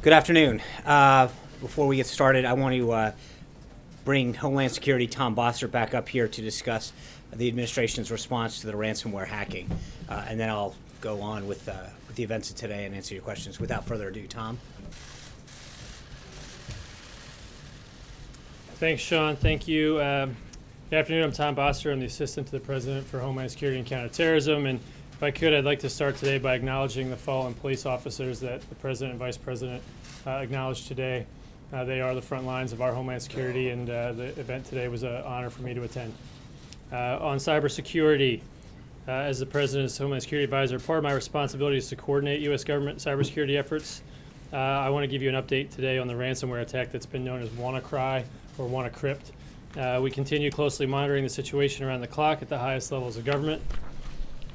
Good afternoon. Before we get started, I want to bring Homeland Security Tom Bossert back up here to discuss the administration's response to the ransomware hacking. And then I'll go on with the events of today and answer your questions. Without further ado, Tom. Thanks, Sean. Thank you. Good afternoon. I'm Tom Bossert. I'm the Assistant to the President for Homeland Security and Counterterrorism. And if I could, I'd like to start today by acknowledging the fallen police officers that the President and Vice President acknowledged today. They are the front lines of our Homeland Security, and the event today was an honor for me to attend. On cybersecurity, as the President's Homeland Security Advisor, part of my responsibility is to coordinate U.S. government cybersecurity efforts. I want to give you an update today on the ransomware attack that's been known as WannaCry or WannaCrypt. We continue closely monitoring the situation around the clock at the highest levels of government.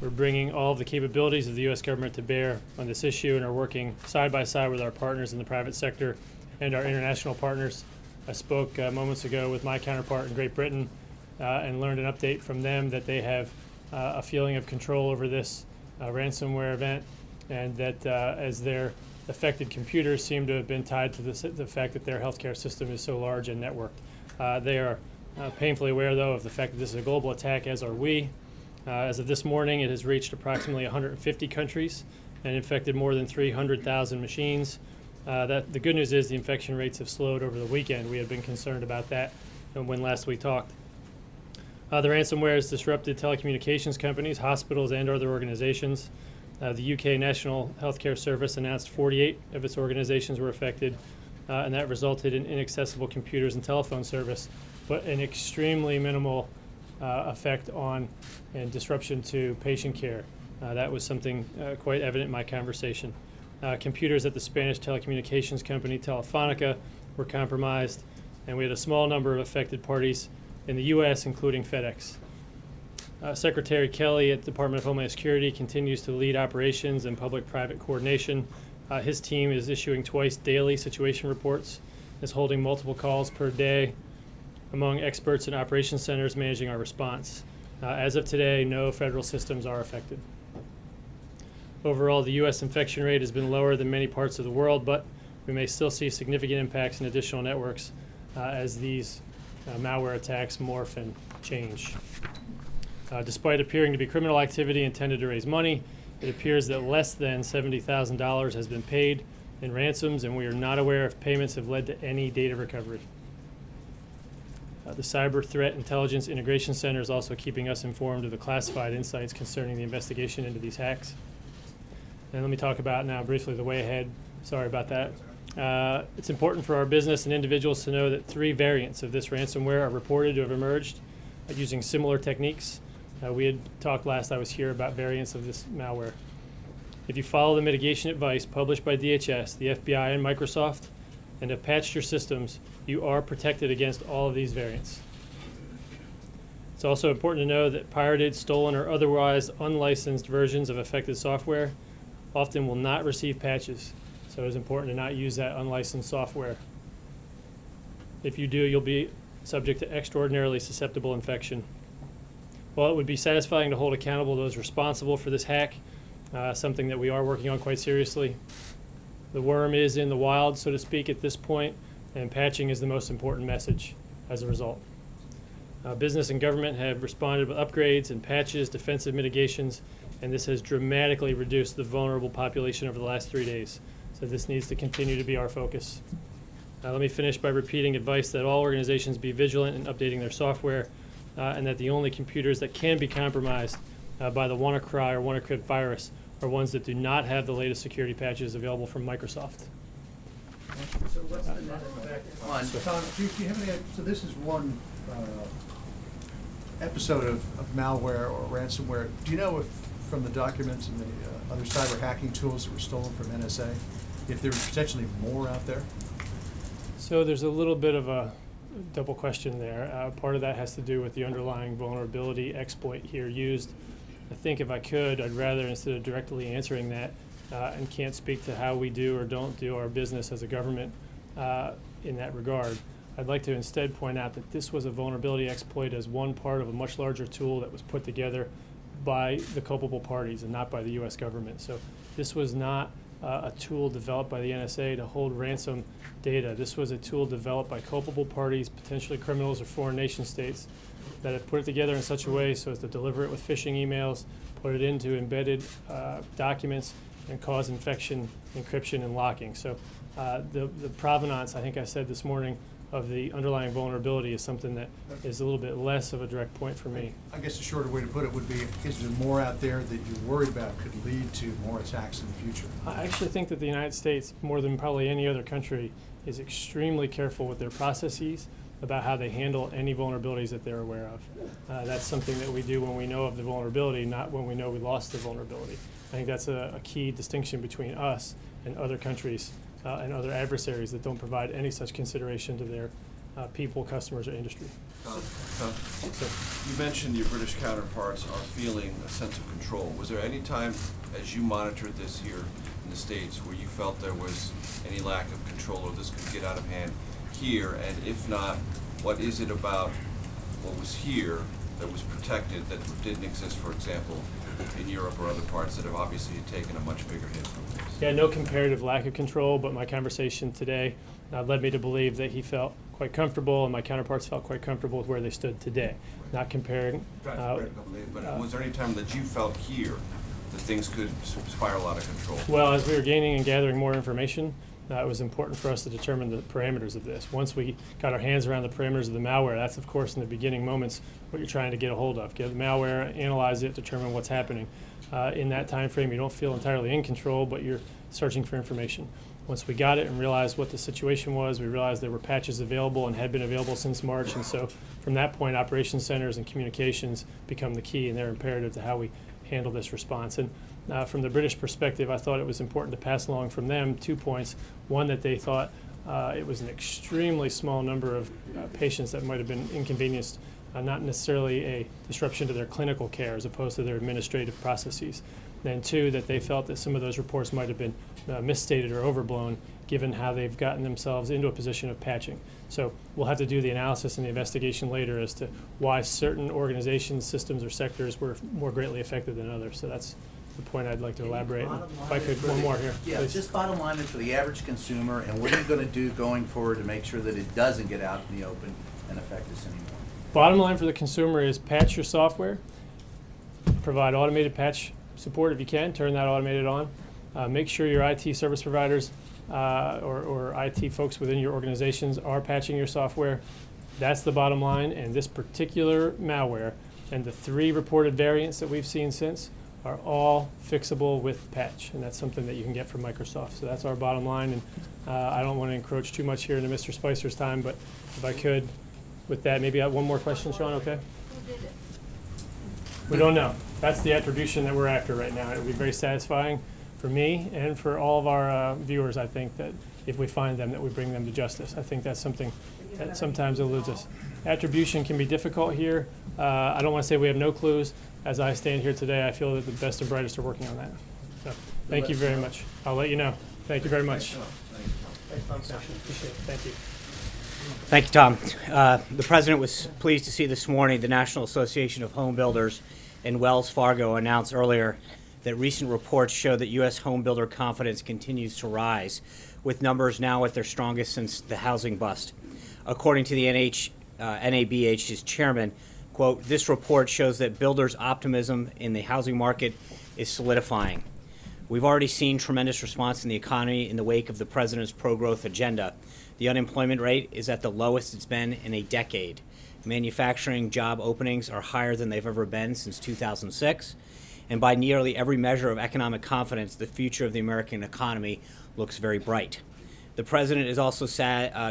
We're bringing all of the capabilities of the U.S. government to bear on this issue and are working side by side with our partners in the private sector and our international partners. I spoke moments ago with my counterpart in Great Britain and learned an update from them that they have a feeling of control over this ransomware event, and that as their affected computers seem to have been tied to the fact that their healthcare system is so large and networked. They are painfully aware, though, of the fact that this is a global attack, as are we. As of this morning, it has reached approximately 150 countries and infected more than 300,000 machines. The good news is the infection rates have slowed over the weekend. We had been concerned about that when last we talked. The ransomware has disrupted telecommunications companies, hospitals, and other organizations. The UK National Healthcare Service announced 48 of its organizations were affected, and that resulted in inaccessible computers and telephone service, but an extremely minimal effect on and disruption to patient care. That was something quite evident in my conversation. Computers at the Spanish telecommunications company Telefonica were compromised, and we had a small number of affected parties in the U.S., including FedEx. Secretary Kelly at the Department of Homeland Security continues to lead operations and public-private coordination. His team is issuing twice daily situation reports, is holding multiple calls per day among experts and operations centers managing our response. As of today, no federal systems are affected. Overall, the U.S. infection rate has been lower than many parts of the world, but we may still see significant impacts in additional networks as these malware attacks morph and change. Despite appearing to be criminal activity intended to raise money, it appears that less than $70,000 has been paid in ransoms, and we are not aware if payments have led to any data recovery. The Cyber Threat Intelligence Integration Center is also keeping us informed of the classified insights concerning the investigation into these hacks. And let me talk about now briefly the way ahead. Sorry about that. It's important for our business and individuals to know that 3 variants of this ransomware are reported to have emerged using similar techniques. We had talked last I was here about variants of this malware. If you follow the mitigation advice published by DHS, the FBI, and Microsoft, and have patched your systems, you are protected against all of these variants. It's also important to know that pirated, stolen, or otherwise unlicensed versions of affected software often will not receive patches, so it's important to not use that unlicensed software. If you do, you'll be subject to extraordinarily susceptible infection. While it would be satisfying to hold accountable those responsible for this hack, something that we are working on quite seriously, the worm is in the wild, so to speak, at this point, and patching is the most important message as a result. Business and government have responded with upgrades and patches, defensive mitigations, and this has dramatically reduced the vulnerable population over the last 3 days. So this needs to continue to be our focus. Let me finish by repeating advice that all organizations be vigilant in updating their software, and that the only computers that can be compromised by the WannaCry or WannaCrypt virus are ones that do not have the latest security patches available from Microsoft. So what's the next? Tom, do you have any? So this is one episode of malware or ransomware. Do you know if, from the documents and the other cyber hacking tools that were stolen from NSA, if there was potentially more out there? So there's a little bit of a double question there. Part of that has to do with the underlying vulnerability exploit here used. I think if I could, I'd rather, instead of directly answering that, and can't speak to how we do or don't do our business as a government in that regard, I'd like to instead point out that this was a vulnerability exploit as one part of a much larger tool that was put together by the culpable parties and not by the U.S. government. So this was not a tool developed by the NSA to hold ransom data. This was a tool developed by culpable parties, potentially criminals or foreign nation states, that have put it together in such a way so as to deliver it with phishing emails, put it into embedded documents, and cause infection, encryption, and locking. So the provenance, I think I said this morning, of the underlying vulnerability is something that is a little bit less of a direct point for me. I guess a shorter way to put it would be, is there more out there that you're worried about could lead to more attacks in the future? I actually think that the United States, more than probably any other country, is extremely careful with their processes about how they handle any vulnerabilities that they're aware of. That's something that we do when we know of the vulnerability, not when we know we lost the vulnerability. I think that's a key distinction between us and other countries and other adversaries that don't provide any such consideration to their people, customers, or industry. Tom, you mentioned your British counterparts are feeling a sense of control. Was there any time, as you monitored this here in the States, where you felt there was any lack of control or this could get out of hand here? And if not, what is it about what was here that was protected that didn't exist, for example, in Europe or other parts that have obviously taken a much bigger hit from this? Yeah, no comparative lack of control, but my conversation today led me to believe that he felt quite comfortable and my counterparts felt quite comfortable with where they stood today. Not comparing. But was there any time that you felt here that things could spiral out of control? Well, as we were gaining and gathering more information, it was important for us to determine the parameters of this. Once we got our hands around the parameters of the malware, that's of course in the beginning moments what you're trying to get a hold of. Get the malware, analyze it, determine what's happening. In that time frame, you don't feel entirely in control, but you're searching for information. Once we got it and realized what the situation was, we realized there were patches available and had been available since March, and so from that point, operations centers and communications become the key, and they're imperative to how we handle this response. And from the British perspective, I thought it was important to pass along from them 2 points. One, that they thought it was an extremely small number of patients that might have been inconvenienced, not necessarily a disruption to their clinical care as opposed to their administrative processes. And two, that they felt that some of those reports might have been misstated or overblown given how they've gotten themselves into a position of patching. So we'll have to do the analysis and the investigation later as to why certain organizations, systems, or sectors were more greatly affected than others. So that's the point I'd like to elaborate. If I could, one more here. Yeah, please. just bottom line is for the average consumer, and what are you going to do going forward to make sure that it doesn't get out in the open and affect us anymore? Bottom line for the consumer is patch your software, provide automated patch support if you can, turn that automated on. Make sure your IT service providers or IT folks within your organizations are patching your software. That's the bottom line, and this particular malware and the 3 reported variants that we've seen since are all fixable with patch, and that's something that you can get from Microsoft. So that's our bottom line, and I don't want to encroach too much here into Mr. Spicer's time, but if I could, with that, maybe I have one more question, Sean, okay? Who did it? We don't know. That's the attribution that we're after right now. It would be very satisfying for me and for all of our viewers, I think, that if we find them, that we bring them to justice. I think that's something that sometimes eludes us. Attribution can be difficult here. I don't want to say we have no clues. As I stand here today, I feel that the best and brightest are working on that. So, thank you very much. I'll let you know. Thank you very much. Appreciate it. Thank you. Thank you, Tom. The President was pleased to see this morning the National Association of Home Builders and Wells Fargo announced earlier that recent reports show that U.S. home builder confidence continues to rise, with numbers now at their strongest since the housing bust. According to the NABH's chairman, quote, "This report shows that builders' optimism in the housing market is solidifying. We've already seen tremendous response in the economy in the wake of the President's pro-growth agenda. The unemployment rate is at the lowest it's been in a decade. Manufacturing job openings are higher than they've ever been since 2006. And by nearly every measure of economic confidence, the future of the American economy looks very bright." The President is also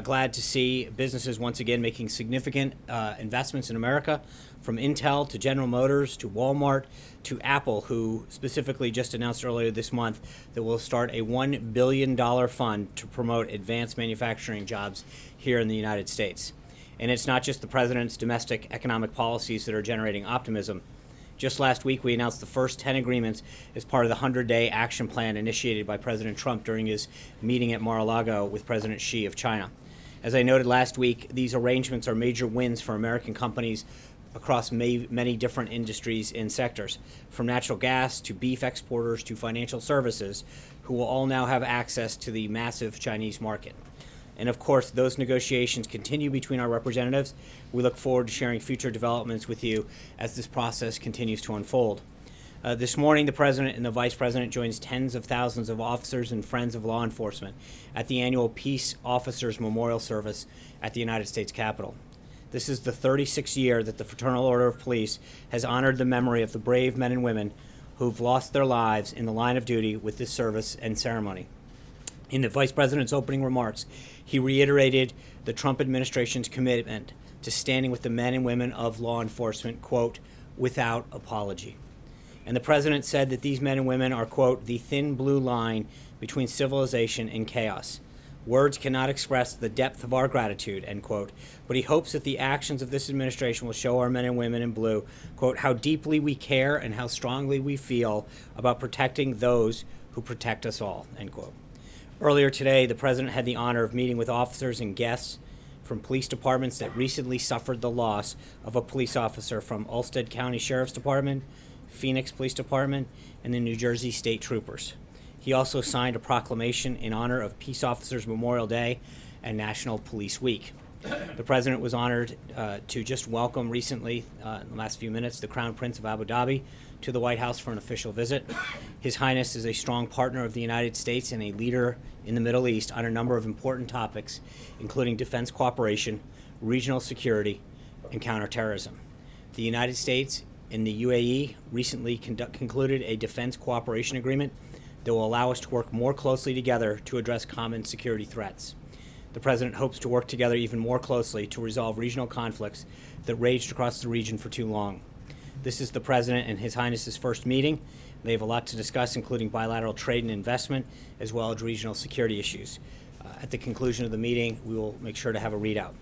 glad to see businesses once again making significant investments in America, from Intel to General Motors to Walmart to Apple, who specifically just announced earlier this month that will start a $1 billion fund to promote advanced manufacturing jobs here in the United States. And it's not just the President's domestic economic policies that are generating optimism. Just last week, we announced the first 10 agreements as part of the 100-day action plan initiated by President Trump during his meeting at Mar-a-Lago with President Xi of China. As I noted last week, these arrangements are major wins for American companies across many different industries and sectors, from natural gas to beef exporters to financial services, who will all now have access to the massive Chinese market. And of course, those negotiations continue between our representatives. We look forward to sharing future developments with you as this process continues to unfold. This morning, the President and the Vice President joins tens of thousands of officers and friends of law enforcement at the annual Peace Officers Memorial Service at the United States Capitol. This is the 36th year that the Fraternal Order of Police has honored the memory of the brave men and women who've lost their lives in the line of duty with this service and ceremony. In the Vice President's opening remarks, he reiterated the Trump administration's commitment to standing with the men and women of law enforcement, quote, without apology. And the President said that these men and women are, quote, the thin blue line between civilization and chaos. Words cannot express the depth of our gratitude, end quote, but he hopes that the actions of this administration will show our men and women in blue, quote, how deeply we care and how strongly we feel about protecting those who protect us all, end quote. Earlier today, the President had the honor of meeting with officers and guests from police departments that recently suffered the loss of a police officer from Ulster County Sheriff's Department, Phoenix Police Department, and the New Jersey State Troopers. He also signed a proclamation in honor of Peace Officers Memorial Day and National Police Week. The President was honored to just welcome recently, in the last few minutes, the Crown Prince of Abu Dhabi to the White House for an official visit. His Highness is a strong partner of the United States and a leader in the Middle East on a number of important topics, including defense cooperation, regional security, and counterterrorism. The United States and the UAE recently concluded a defense cooperation agreement that will allow us to work more closely together to address common security threats. The President hopes to work together even more closely to resolve regional conflicts that raged across the region for too long. This is the President and His Highness's first meeting. They have a lot to discuss, including bilateral trade and investment, as well as regional security issues. At the conclusion of the meeting, we will make sure to have a readout.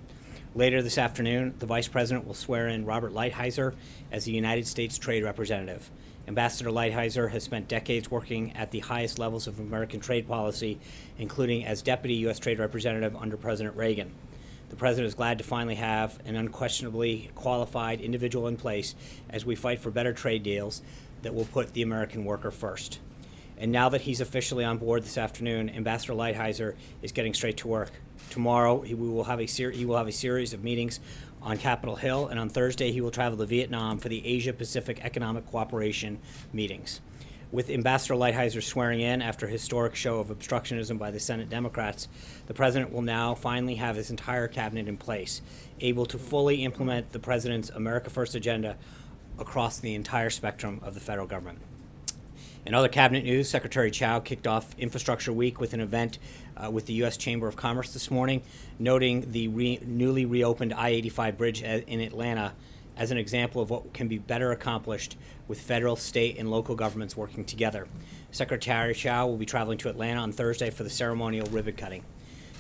Later this afternoon, the Vice President will swear in Robert Lighthizer as the United States Trade Representative. Ambassador Lighthizer has spent decades working at the highest levels of American trade policy, including as Deputy U.S. Trade Representative under President Reagan. The President is glad to finally have an unquestionably qualified individual in place as we fight for better trade deals that will put the American worker first. And now that he's officially on board this afternoon, Ambassador Lighthizer is getting straight to work. Tomorrow, he will have a series of meetings on Capitol Hill, and on Thursday, he will travel to Vietnam for the Asia-Pacific Economic Cooperation meetings. With Ambassador Lighthizer swearing in after a historic show of obstructionism by the Senate Democrats, the President will now finally have his entire cabinet in place, able to fully implement the President's America First agenda across the entire spectrum of the federal government. In other cabinet news, Secretary Chao kicked off Infrastructure Week with an event with the U.S. Chamber of Commerce this morning, noting the newly reopened I-85 bridge in Atlanta as an example of what can be better accomplished with federal, state, and local governments working together. Secretary Chao will be traveling to Atlanta on Thursday for the ceremonial ribbon cutting.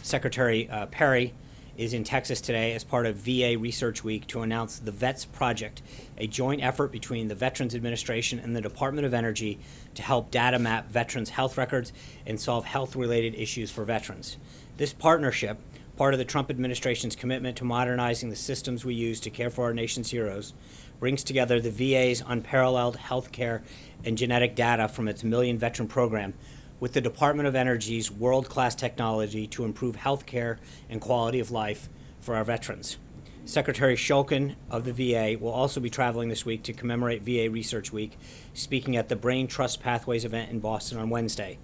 Secretary Perry is in Texas today as part of VA Research Week to announce the VETS Project, a joint effort between the Veterans Administration and the Department of Energy to help data map veterans' health records and solve health-related issues for veterans. This partnership, part of the Trump administration's commitment to modernizing the systems we use to care for our nation's heroes, brings together the VA's unparalleled health care and genetic data from its Million Veteran program with the Department of Energy's world-class technology to improve health care and quality of life for our veterans. Secretary Shulkin of the VA will also be traveling this week to commemorate VA Research Week, speaking at the Brain Trust Pathways event in Boston on Wednesday.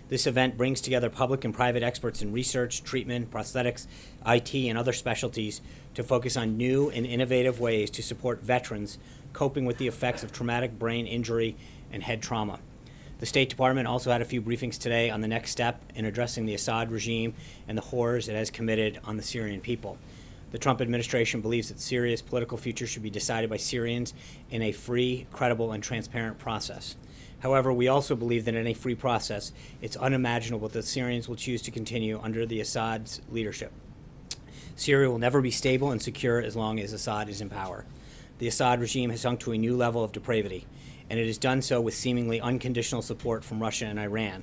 This event brings together public and private experts in research, treatment, prosthetics, IT, and other specialties to focus on new and innovative ways to support veterans coping with the effects of traumatic brain injury and head trauma. The State Department also had a few briefings today on the next step in addressing the Assad regime and the horrors it has committed on the Syrian people. The Trump administration believes that Syria's political future should be decided by Syrians in a free, credible, and transparent process. However, we also believe that in a free process, it's unimaginable that Syrians will choose to continue under the Assad's leadership. Syria will never be stable and secure as long as Assad is in power. The Assad regime has sunk to a new level of depravity, and it has done so with seemingly unconditional support from Russia and Iran.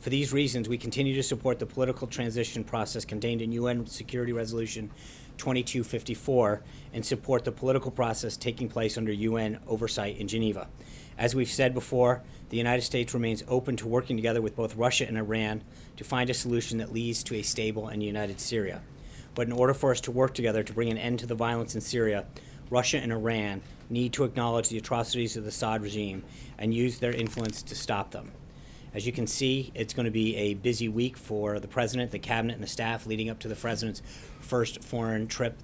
For these reasons, we continue to support the political transition process contained in UN Security Resolution 2254 and support the political process taking place under UN oversight in Geneva. As we've said before, the United States remains open to working together with both Russia and Iran to find a solution that leads to a stable and united Syria. But in order for us to work together to bring an end to the violence in Syria, Russia and Iran need to acknowledge the atrocities of the Assad regime and use their influence to stop them. As you can see, it's going to be a busy week for the President, the Cabinet, and the staff leading up to the President's first foreign trip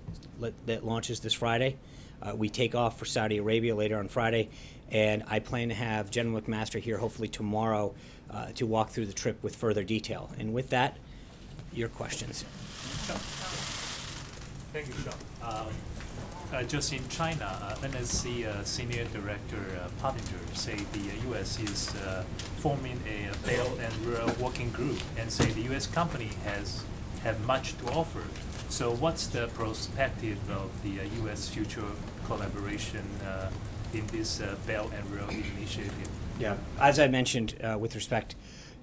that launches this Friday. We take off for Saudi Arabia later on Friday, and I plan to have General McMaster here hopefully tomorrow to walk through the trip with further detail. And with that, your questions. Thank you, Sean. Just in China, NSC Senior Director Pottinger say the U.S. is forming a Belt and Road working group and say the U.S. company have much to offer. So what's the perspective of the U.S. future collaboration in this Belt and Road initiative? Yeah, as I mentioned with respect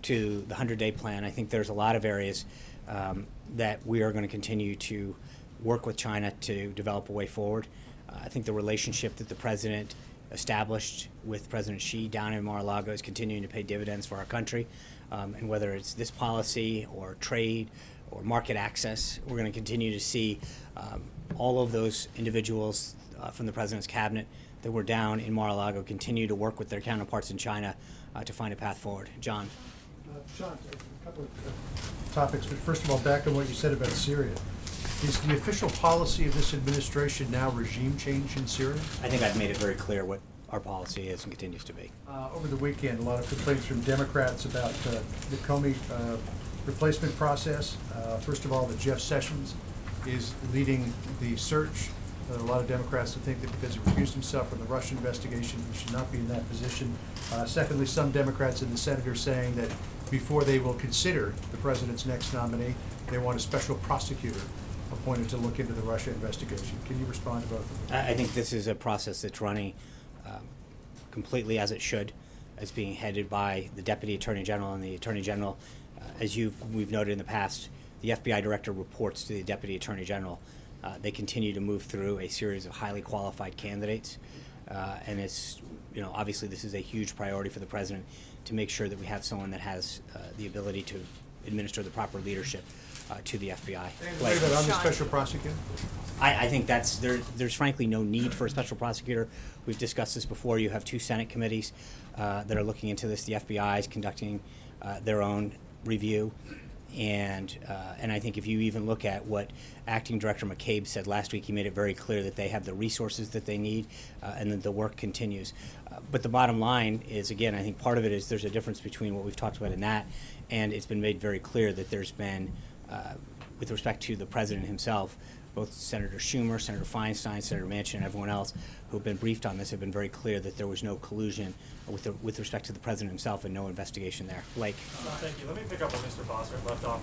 to the 100-day plan, I think there's a lot of areas that we are going to continue to work with China to develop a way forward. I think the relationship that the President established with President Xi down in Mar-a-Lago is continuing to pay dividends for our country. And whether it's this policy or trade or market access, we're going to continue to see all of those individuals from the President's cabinet that were down in Mar-a-Lago continue to work with their counterparts in China to find a path forward. John. Sean, a couple of topics, but first of all, back on what you said about Syria. Is the official policy of this administration now regime change in Syria? I think I've made it very clear what our policy is and continues to be. Over the weekend, a lot of complaints from Democrats about the Comey replacement process. First of all, that Jeff Sessions is leading the search. There are a lot of Democrats who think that because he recused himself from the Russia investigation, he should not be in that position. Secondly, some Democrats in the Senate are saying that before they will consider the president's next nominee, they want a special prosecutor appointed to look into the Russia investigation. Can you respond to both of them? I think this is a process that's running completely as it should, as being headed by the Deputy Attorney General and the Attorney General. As we've noted in the past, the FBI Director reports to the Deputy Attorney General. They continue to move through a series of highly qualified candidates, and it's, obviously this is a huge priority for the President to make sure that we have someone that has the ability to administer the proper leadership to the FBI. What about on the special prosecutor? I think there's frankly no need for a special prosecutor. We've discussed this before. You have two Senate committees that are looking into this. The FBI is conducting their own review. And I think if you even look at what Acting Director McCabe said last week, he made it very clear that they have the resources that they need and that the work continues. But the bottom line is, again, I think part of it is there's a difference between what we've talked about in that, and it's been made very clear that there's been, with respect to the President himself, both Senator Schumer, Senator Feinstein, Senator Manchin, and everyone else who have been briefed on this have been very clear that there was no collusion with respect to the President himself and no investigation there. Blake. Thank you. Let me pick up what Mr. Foster left off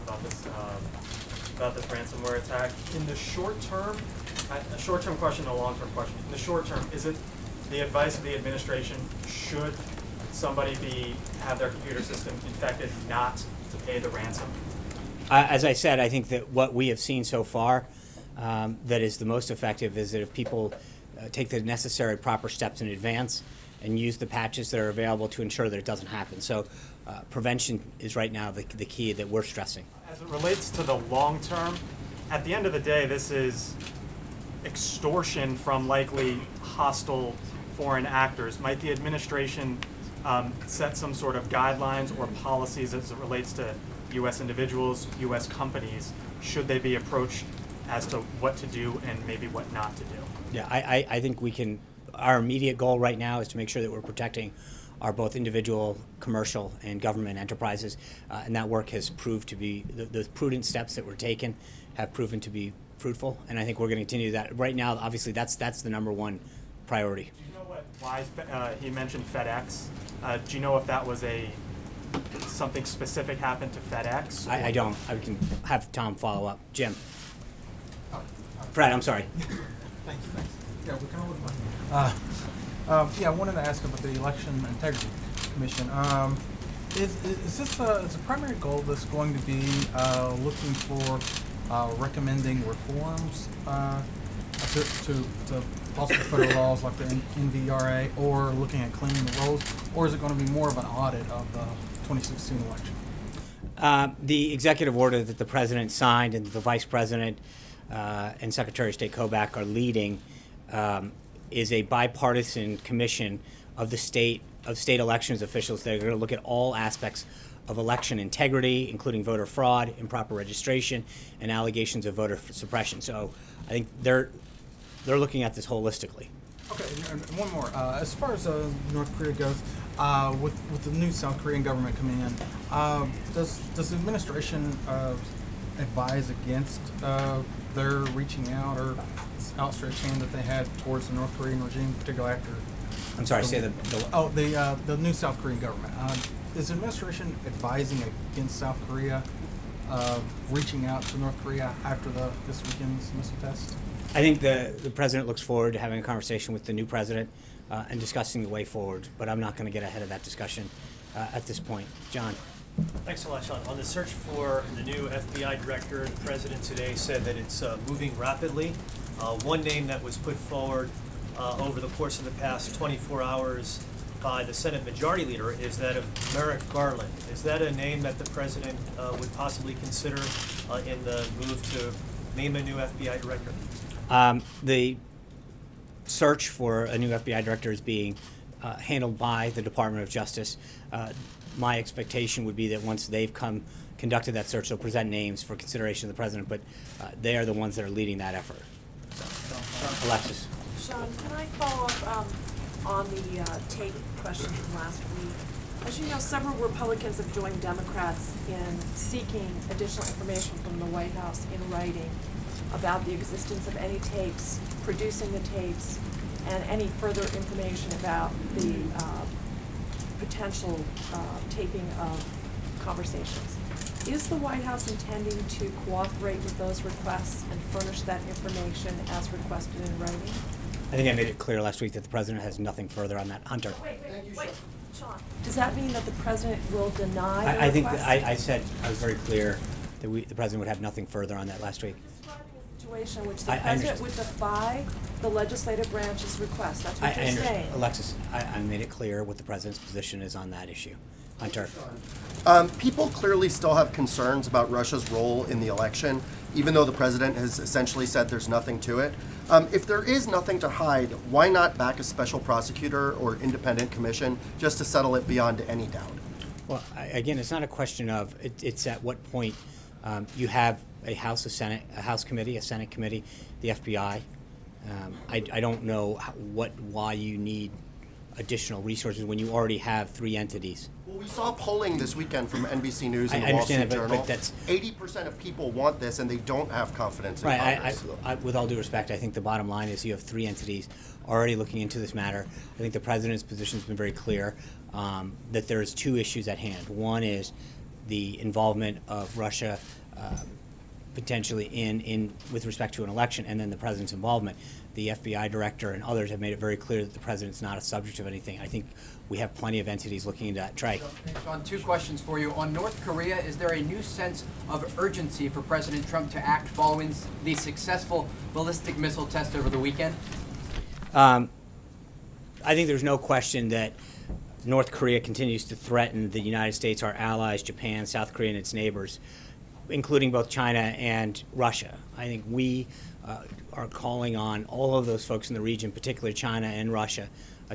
about this ransomware attack. In the short term, a short-term question and a long-term question. In the short term, is it the advice of the administration, should somebody have their computer system infected, not to pay the ransom? As I said, I think that what we have seen so far that is the most effective is that if people take the necessary proper steps in advance and use the patches that are available to ensure that it doesn't happen. So prevention is right now the key that we're stressing. As it relates to the long term, at the end of the day, this is extortion from likely hostile foreign actors. Might the administration set some sort of guidelines or policies as it relates to U.S. individuals, U.S. companies? Should they be approached as to what to do and maybe what not to do? Yeah, I think we can. Our immediate goal right now is to make sure that we're protecting our both individual, commercial, and government enterprises, and that work has proved to be, the prudent steps that were taken have proven to be fruitful, and I think we're going to continue that. Right now, obviously, that's the number one priority. Do you know why he mentioned FedEx? Do you know if that was something specific happened to FedEx? I don't. I can have Tom follow up. Jim. Brad, I'm sorry. Thanks. Yeah, we can hold on. I wanted to ask about the Election Integrity Commission. Is this is the primary goal of this going to be looking for recommending reforms to possible federal laws like the NVRA, or looking at cleaning the rolls, or is it going to be more of an audit of the 2016 election? The executive order that the president signed and the vice president and Secretary of State Kobach are leading is a bipartisan commission of the state elections officials that are going to look at all aspects of election integrity, including voter fraud, improper registration, and allegations of voter suppression. So I think they're looking at this holistically. Okay, and one more. As far as North Korea goes, with the new South Korean government coming in, does the administration advise against their reaching out or outstretched hand that they had towards the North Korean regime, particularly after? I'm sorry, say the new South Korean government. Is the administration advising against South Korea reaching out to North Korea after this weekend's missile test? I think the president looks forward to having a conversation with the new president and discussing the way forward, but I'm not going to get ahead of that discussion at this point. John. Thanks a lot, Sean. On the search for the new FBI director, the president today said that it's moving rapidly. One name that was put forward over the course of the past 24 hours by the Senate Majority Leader is that of Merrick Garland. Is that a name that the president would possibly consider in the move to name a new FBI director? The search for a new FBI director is being handled by the Department of Justice. My expectation would be that once they've conducted that search, they'll present names for consideration of the president, but they are the ones that are leading that effort. So, Alexis. Sean, can I follow up on the tape question from last week? As you know, several Republicans have joined Democrats in seeking additional information from the White House in writing about the existence of any tapes, producing the tapes, and any further information about the potential taping of conversations. Is the White House intending to cooperate with those requests and furnish that information as requested in writing? I think I made it clear last week that the president has nothing further on that. Hunter. Wait, Sean. Does that mean that the president will deny the I think request? I said I was very clear that the president would have nothing further on that last week. Describing a situation in which the I president understand. would defy the legislative branch's request. That's what you're saying. Alexis, I made it clear what the president's position is on that issue. Hunter. People clearly still have concerns about Russia's role in the election, even though the president has essentially said there's nothing to it. If there is nothing to hide, why not back a special prosecutor or independent commission just to settle it beyond any doubt? Well, again, it's not a question of it's at what point you have a House, a Senate, a House committee, a Senate committee, the FBI. I don't know why you need additional resources when you already have 3 entities. Well, we saw polling this weekend from NBC News and I the Wall Street understand that, Journal. but that's 80% of people want this, and they don't have confidence in right. Congress. With all due respect, I think the bottom line is you have 3 entities already looking into this matter. I think the president's position has been very clear that there's 2 issues at hand. One is the involvement of Russia potentially in with respect to an election, and then the president's involvement. The FBI director and others have made it very clear that the president's not a subject of anything. I think we have plenty of entities looking into that. Trey. Sean, 2 questions for you. On North Korea, is there a new sense of urgency for President Trump to act following the successful ballistic missile test over the weekend? I think there's no question that North Korea continues to threaten the United States, our allies, Japan, South Korea, and its neighbors, including both China and Russia. I think we are calling on all of those folks in the region, particularly China and Russia,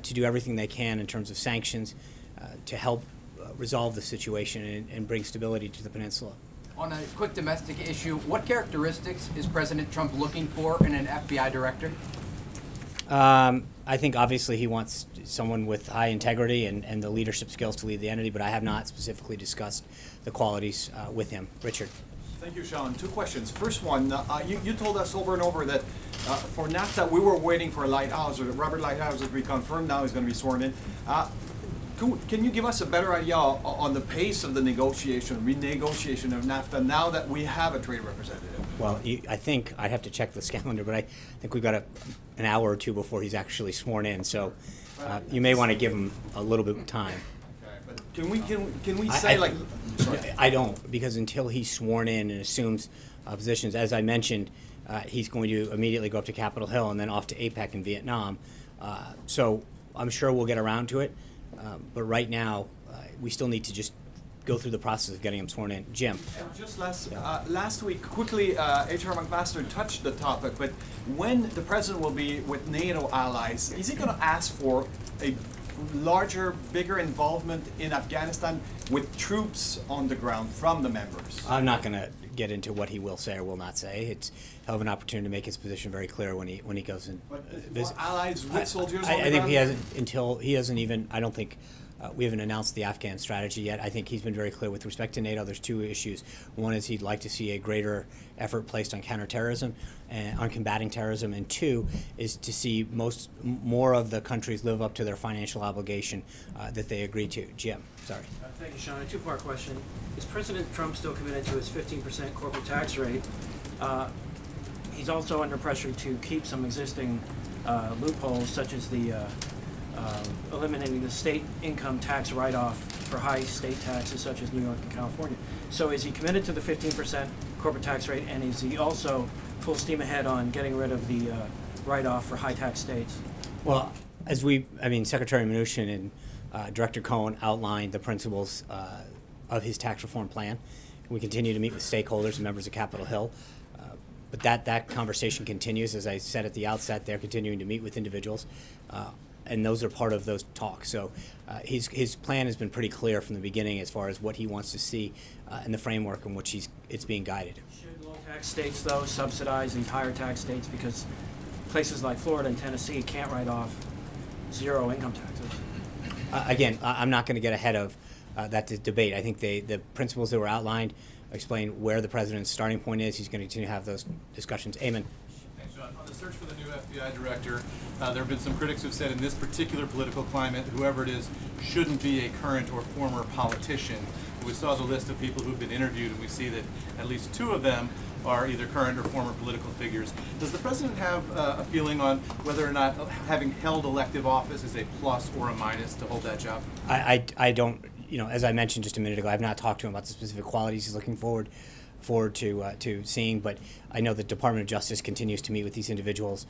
to do everything they can in terms of sanctions to help resolve the situation and bring stability to the peninsula. On a quick domestic issue, what characteristics is President Trump looking for in an FBI director? I think obviously he wants someone with high integrity and the leadership skills to lead the entity, but I have not specifically discussed the qualities with him. Richard. Thank you, Sean. 2 questions. First one, you told us over and over that for NAFTA we were waiting for Lighthouse, or Robert Lighthouse, as we confirmed now is going to be sworn in. Can you give us a better idea on the pace of the renegotiation of NAFTA now that we have a trade representative? Well, I think I'd have to check this calendar, but I think we've got an hour or 2 before he's actually sworn in, so you may want to give him a little bit of time. Okay, but Can we say like? Sorry. I don't, because until he's sworn in and assumes positions, as I mentioned, he's going to immediately go up to Capitol Hill and then off to APEC in Vietnam. So I'm sure we'll get around to it, but right now we still need to just go through the process of getting him sworn in. Jim. Just last week, quickly, H.R. McMaster touched the topic, but when the president will be with NATO allies, is he going to ask for a larger, bigger involvement in Afghanistan with troops on the ground from the members? I'm not going to get into what he will say or will not say. It's he'll have an opportunity to make his position very clear when he goes and visit. Allies with soldiers on the I think ground? he hasn't even. I don't think. We haven't announced the Afghan strategy yet. I think he's been very clear with respect to NATO. There's two issues. One is he'd like to see a greater effort placed on counterterrorism and on combating terrorism, and two is to see more of the countries live up to their financial obligation that they agreed to. Jim, sorry. Thank you, Sean. A two-part question. Is President Trump still committed to his 15% corporate tax rate? He's also under pressure to keep some existing loopholes, such as the eliminating the state income tax write-off for high state taxes such as New York and California. So is he committed to the 15% corporate tax rate, and is he also full steam ahead on getting rid of the write-off for high tax states? Well, Secretary Mnuchin and Director Cohen outlined the principles of his tax reform plan. We continue to meet with stakeholders and members of Capitol Hill. But that conversation continues. As I said at the outset, they're continuing to meet with individuals. And those are part of those talks. So his plan has been pretty clear from the beginning as far as what he wants to see and the framework in which it's being guided. Should low tax states, though, subsidize these higher tax states, because places like Florida and Tennessee can't write off zero income taxes? Again, I'm not going to get ahead of that debate. I think the principles that were outlined explain where the president's starting point is. He's going to continue to have those discussions. Eamon. Thanks, John. On the search for the new FBI director, there have been some critics who've said in this particular political climate, whoever it is shouldn't be a current or former politician. We saw the list of people who've been interviewed, and we see that at least two of them are either current or former political figures. Does the president have a feeling on whether or not having held elective office is a plus or a minus to hold that job? I don't, as I mentioned just a minute ago, I've not talked to him about the specific qualities he's looking forward to seeing, but I know the Department of Justice continues to meet with these individuals,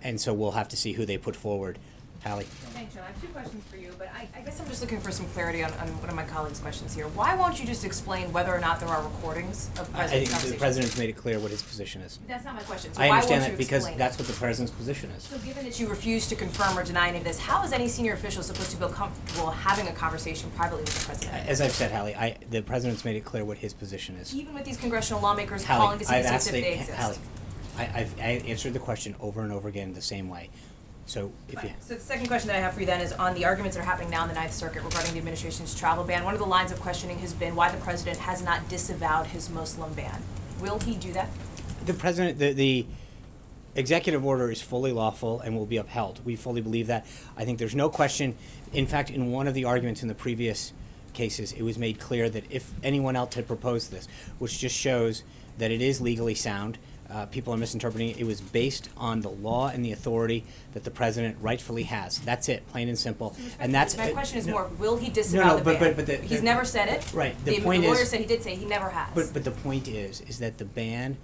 and so we'll have to see who they put forward. Hallie. Thanks, John. I have two questions for you, but I guess I'm just looking for some clarity on one of my colleagues' questions here. Why won't you just explain whether or not there are recordings of I President's think the conversations? president's made it clear what his position is. That's not my question. So I why understand won't that you because explain that's it? what the president's position is. So given that you refuse to confirm or deny any of this, how is any senior official supposed to feel comfortable having a conversation privately with the president? As I've said, Hallie, the president's made it clear what his position is. Even with these congressional lawmakers Hallie, calling to see I've if asked they exist. Hallie, I've answered the question over and over again the same way. So if you. So the second question that I have for you then is on the arguments that are happening now in the Ninth Circuit regarding the administration's travel ban. One of the lines of questioning has been why the president has not disavowed his Muslim ban. Will he do that? The president, the executive order is fully lawful and will be upheld. We fully believe that. I think there's no question. In fact, in one of the arguments in the previous cases, it was made clear that if anyone else had proposed this, which just shows that it is legally sound, people are misinterpreting it. It was based on the law and the authority that the president rightfully has. That's it, plain and simple. And that's My question is no, more, will he disavow the ban? But He's never said it. Right. The point lawyer is, said he did say he never has. But the point is that the ban,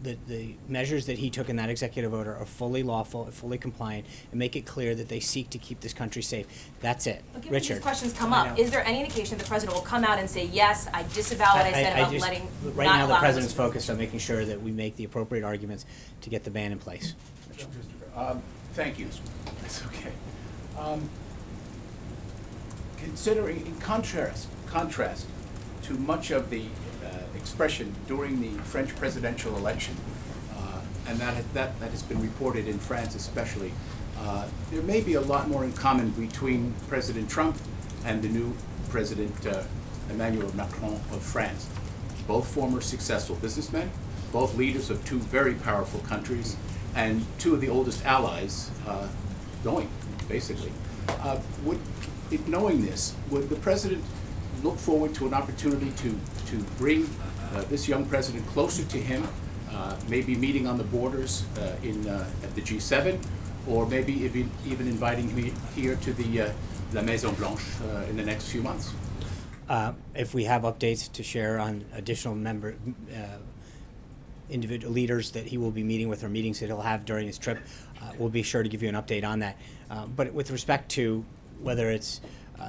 the measures that he took in that executive order are fully lawful, fully compliant, and make it clear that they seek to keep this country safe. That's it. But given Richard. these questions come I up, know. is there any indication the president will come out and say, yes, I disavow what I said about letting, right not now the allowing president's Muslims? focused on making sure that we make the appropriate arguments to get the ban in place. Thank you. That's okay. Considering, in contrast to much of the expression during the French presidential election, and that has been reported in France especially, there may be a lot more in common between President Trump and the new President Emmanuel Macron of France. Both former successful businessmen, both leaders of two very powerful countries, and two of the oldest allies going, basically. Knowing this, would the president look forward to an opportunity to bring this young president closer to him, maybe meeting on the borders at the G7, or maybe even inviting him here to the La Maison Blanche in the next few months. If we have updates to share on additional individual leaders that he will be meeting with or meetings that he'll have during his trip, we'll be sure to give you an update on that. But with respect to whether it's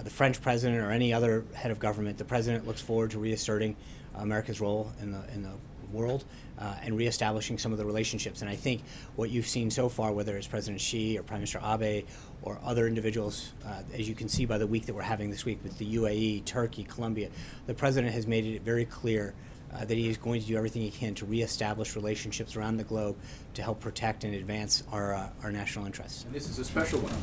the French president or any other head of government, the president looks forward to reasserting America's role in the world and reestablishing some of the relationships. And I think what you've seen so far, whether it's President Xi or Prime Minister Abe or other individuals, as you can see by the week that we're having this week with the UAE, Turkey, Colombia, the president has made it very clear that he is going to do everything he can to reestablish relationships around the globe to help protect and advance our national interests. And this is a special one.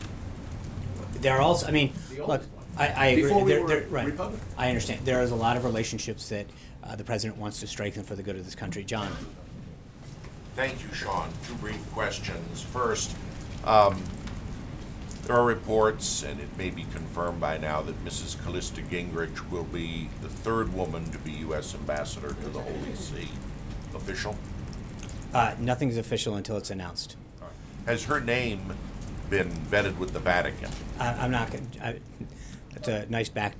There are also, I mean, look, I agree. Before we were right. Republican. I understand. There is a lot of relationships that the president wants to strengthen for the good of this country. John. Thank you, Sean. Two brief questions. First, there are reports, and it may be confirmed by now, that Mrs. Callista Gingrich will be the third woman to be U.S. ambassador to the Holy See. Official? Nothing's official until it's announced. Has her name been vetted with the Vatican? I'm not going to. That's a nice back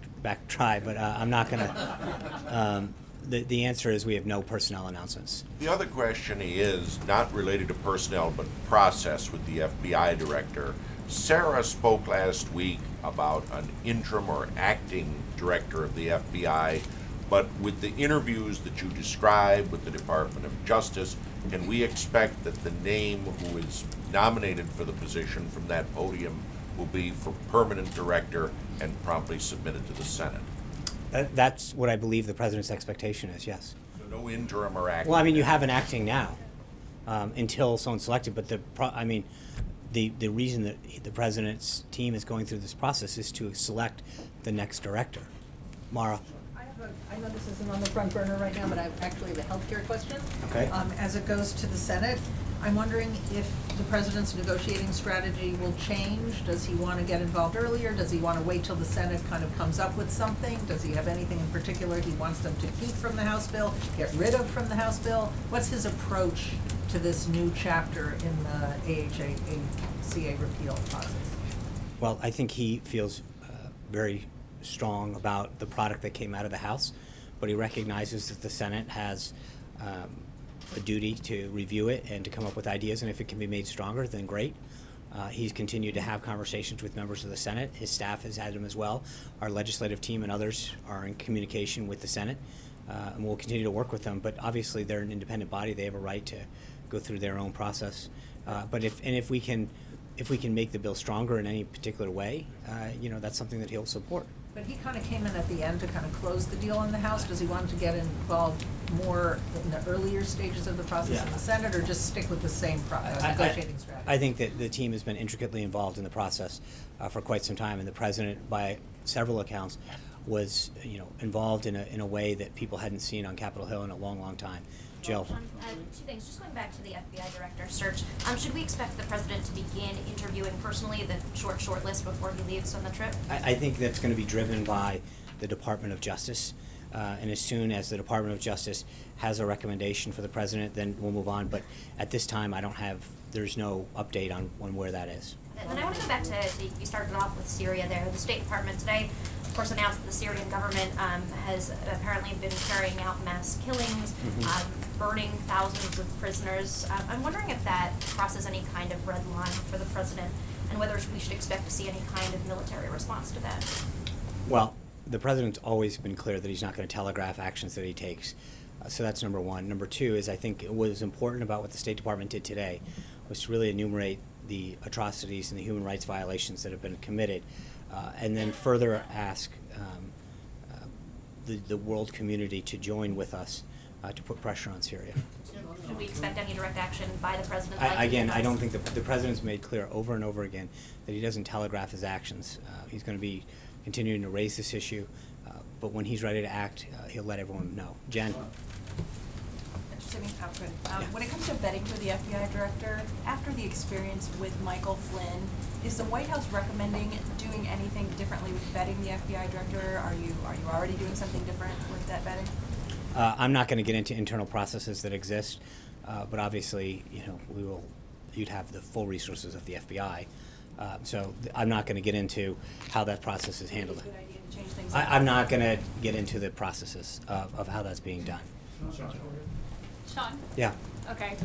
try, but I'm not going to. The answer is we have no personnel announcements. The other question is not related to personnel, but process with the FBI director. Sarah spoke last week about an interim or acting director of the FBI, but with the interviews that you described with the Department of Justice, can we expect that the name who is nominated for the position from that podium will be for permanent director and promptly submitted to the Senate? That's what I believe the president's expectation is, yes. So no interim or acting? Well, I mean, you have an acting now until someone's selected, but the reason that the president's team is going through this process is to select the next director. Mara. I know this isn't on the front burner right now, but I actually have a healthcare question. Okay. As it goes to the Senate, I'm wondering if the president's negotiating strategy will change. Does he want to get involved earlier? Does he want to wait till the Senate kind of comes up with something? Does he have anything in particular he wants them to keep from the House bill, get rid of from the House bill? What's his approach to this new chapter in the AHA-CA repeal process? Well, I think he feels very strong about the product that came out of the House, but he recognizes that the Senate has a duty to review it and to come up with ideas, and if it can be made stronger, then great. He's continued to have conversations with members of the Senate. His staff has had them as well. Our legislative team and others are in communication with the Senate, and we'll continue to work with them, but obviously they're an independent body. They have a right to go through their own process. But if we can make the bill stronger in any particular way, that's something that he'll support. But he kind of came in at the end to kind of close the deal in the House. Does he want to get involved more in the earlier stages of the process in the Senate, or just stick with the same negotiating strategy? I think that the team has been intricately involved in the process for quite some time, and the president, by several accounts, was involved in a way that people hadn't seen on Capitol Hill in a long, long time. Jill. Two things. Just going back to the FBI director search, should we expect the president to begin interviewing personally the short list before he leaves on the trip? I think that's going to be driven by the Department of Justice. And as soon as the Department of Justice has a recommendation for the president, then we'll move on. But at this time, there's no update on where that is. Then I want to go back to you started off with Syria there. The State Department today, of course, announced that the Syrian government has apparently been carrying out mass killings, burning thousands of prisoners. I'm wondering if that crosses any kind of red line for the president, and whether we should expect to see any kind of military response to that. Well, the president's always been clear that he's not going to telegraph actions that he takes. So that's number one. Number two is I think what is important about what the State Department did today was to really enumerate the atrocities and the human rights violations that have been committed, and then further ask the world community to join with us to put pressure on Syria. Should we expect any direct action by the president? I don't think the president's made clear over and over again that he doesn't telegraph his actions. He's going to be continuing to raise this issue, but when he's ready to act, he'll let everyone know. Jen? When it comes to vetting for the FBI director, after the experience with Michael Flynn, is the White House recommending doing anything differently with vetting the FBI director? Are you already doing something different with that vetting? I'm not going to get into internal processes that exist, but obviously, you'd have the full resources of the FBI I'm not going to get into how that process is handled. Good idea to change things up. I'm not going to get into the processes of how that's being done. Sean? Yeah. Okay.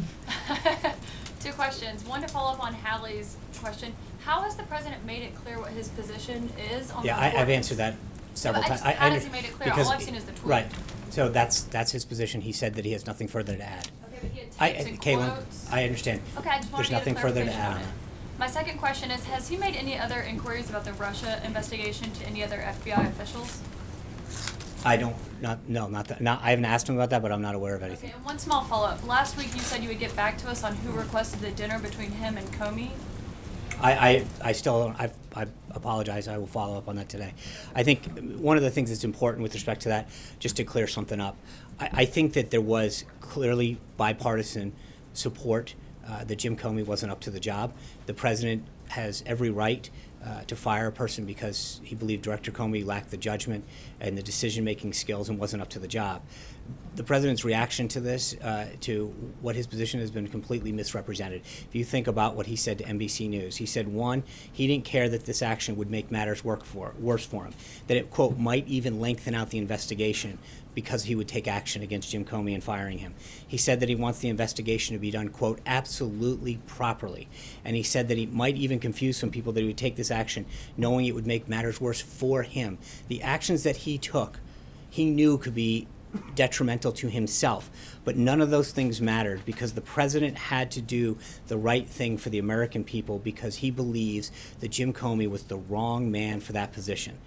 Two questions. One to follow up on Hallie's question. How has the president made it clear what his position is on the Yeah, I've reports? answered that several but times. how does he make it clear? Because All I've seen is the tweet. Right. So that's his position. He said that he has nothing further to add. Okay, but he had tapes and Caitlin, quotes. I understand. Okay, I just wanted There's to get a nothing further to clarification add on on it. that. My second question is, has he made any other inquiries about the Russia investigation to any other FBI officials? I don't, not that, I haven't asked him about that, but I'm not aware of anything. Okay, and one small follow-up. Last week you said you would get back to us on who requested the dinner between him and Comey. I still, I apologize, I will follow up on that today. I think one of the things that's important with respect to that, just to clear something up, I think that there was clearly bipartisan support that Jim Comey wasn't up to the job. The president has every right to fire a person because he believed Director Comey lacked the judgment and the decision-making skills and wasn't up to the job. The president's reaction to this, to what his position has been completely misrepresented. If you think about what he said to NBC News, he said, one, he didn't care that this action would make matters worse for him, that it, quote, might even lengthen out the investigation because he would take action against Jim Comey in firing him. He said that he wants the investigation to be done, quote, absolutely properly. And he said that he might even confuse some people that he would take this action knowing it would make matters worse for him. The actions that he took, he knew could be detrimental to himself, but none of those things mattered because the president had to do the right thing for the American people because he believes that Jim Comey was the wrong man for that position.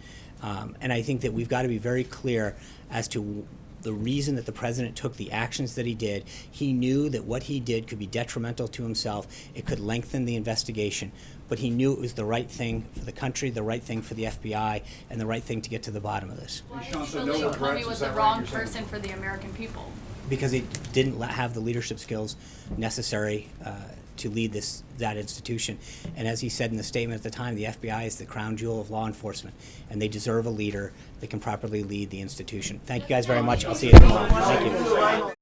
And I think that we've got to be very clear as to the reason that the president took the actions that he did. He knew that what he did could be detrimental to himself. It could lengthen the investigation, but he knew it was the right thing for the country, the right thing for the FBI, and the right thing to get to the bottom of this. Why did you believe Comey was the wrong person for the American people? Because he didn't have the leadership skills necessary to lead that institution. And as he said in the statement at the time, the FBI is the crown jewel of law enforcement, and they deserve a leader that can properly lead the institution. Thank you guys very much. I'll see you tomorrow. Thank you.